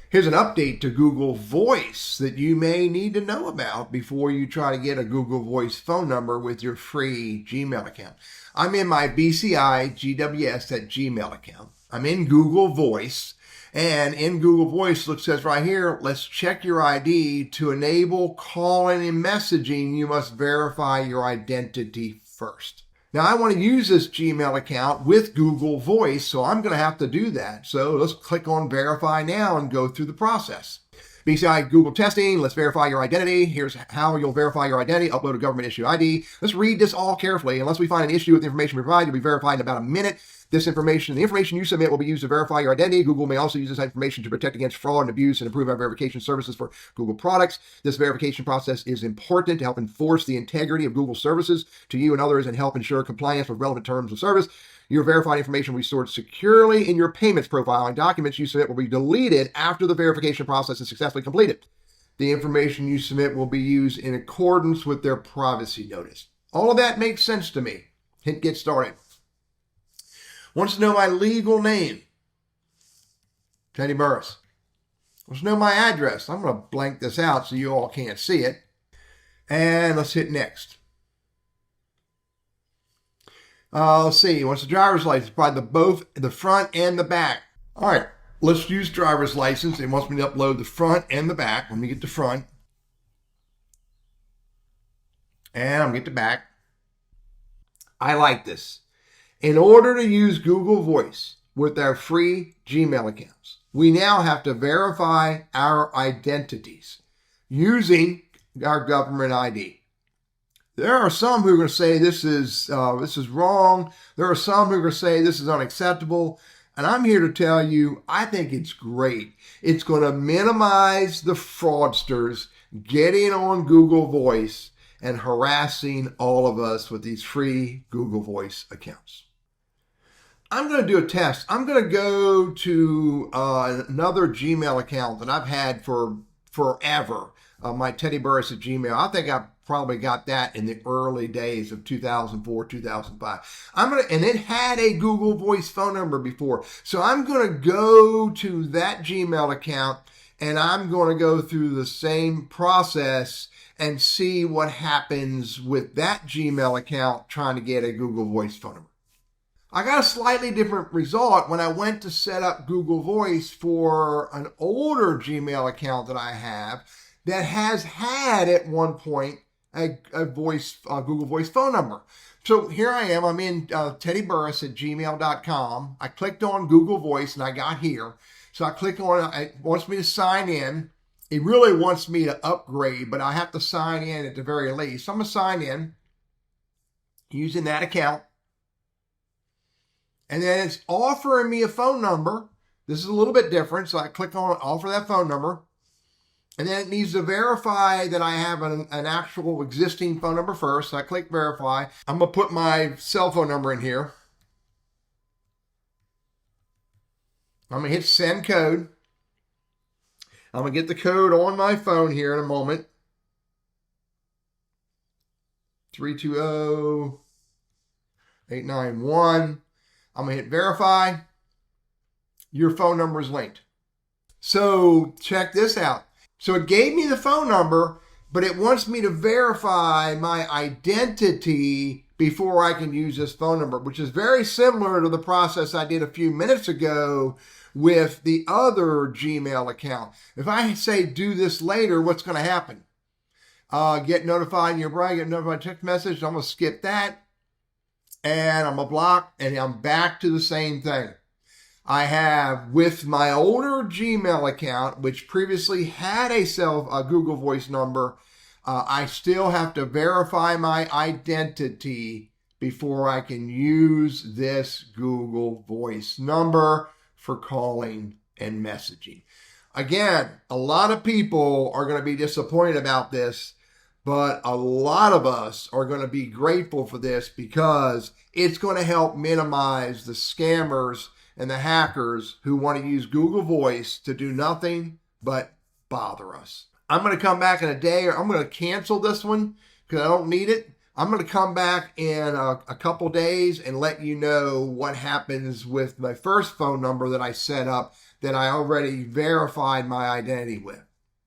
Here's an update to Google Voice that you may need to know about before you try to get a Google Voice phone number with your free Gmail account. I'm in my BCI GWS at Gmail account. I'm in Google Voice, and in Google Voice, it says right here, let's check your ID. To enable calling and messaging, you must verify your identity first. Now, I want to use this Gmail account with Google Voice, so I'm going to have to do that. So let's click on Verify Now and go through the process. BCI Google testing, let's verify your identity. Here's how you'll verify your identity. Upload a government issue ID. Let's read this all carefully. Unless we find an issue with the information we provide, you'll be verified in about a minute. The information you submit will be used to verify your identity. Google may also use this information to protect against fraud and abuse and improve our verification services for Google products. This verification process is important to help enforce the integrity of Google services to you and others and help ensure compliance with relevant terms of service. Your verified information will be stored securely in your payments profile, and documents you submit will be deleted after the verification process is successfully completed. The information you submit will be used in accordance with their privacy notice. All of that makes sense to me. Hit get started. Wants to know my legal name, Teddy Burris. Wants to know my address. I'm going to blank this out so you all can't see it. And let's hit next. Let's see. Wants the driver's license, probably both the front and the back. All right. Let's use driver's license. It wants me to upload the front and the back. Let me get the front. And I'm going to get the back. I like this. In order to use Google Voice with our free Gmail accounts, we now have to verify our identities using our government ID. There are some who are going to say this is wrong. There are some who are going to say this is unacceptable. And I'm here to tell you, I think it's great. It's going to minimize the fraudsters getting on Google Voice and harassing all of us with these free Google Voice accounts. I'm going to do a test. I'm going to go to another Gmail account that I've had for forever, my Teddy Burris at Gmail. I think I probably got that in the early days of 2004, 2005. And it had a Google Voice phone number before. So I'm going to go to that Gmail account and I'm going to go through the same process and see what happens with that Gmail account trying to get a Google Voice phone number. I got a slightly different result when I went to set up Google Voice for an older Gmail account that I have that has had at one point a Google Voice phone number. So here I am. I'm in Teddy Burris at gmail.com. I clicked on Google Voice and I got here. So I click on it. It wants me to sign in. It really wants me to upgrade, but I have to sign in at the very least. So I'm going to sign in using that account. And then it's offering me a phone number. This is a little bit different. So I click on offer that phone number. And then it needs to verify that I have an actual existing phone number first. So I click verify. I'm going to put my cell phone number in here. I'm going to hit send code. I'm going to get the code on my phone here in a moment. 320891. I'm going to hit verify. Your phone number is linked. So check this out. So it gave me the phone number, but it wants me to verify my identity before I can use this phone number, which is very similar to the process I did a few minutes ago with the other Gmail account. If I say do this later, what's going to happen? Get notified in your brain, get notified text message. I'm going to skip that. And I'm going to block, and I'm back to the same thing. I have, with my older Gmail account, which previously had a Google Voice number, I still have to verify my identity before I can use this Google Voice number for calling and messaging. Again, a lot of people are going to be disappointed about this, but a lot of us are going to be grateful for this because it's going to help minimize the scammers and the hackers who want to use Google Voice to do nothing but bother us. I'm going to come back in a day, or I'm going to cancel this one because I don't need it. I'm going to come back in a couple days and let you know what happens with my first phone number that I set up that I already verified my identity with.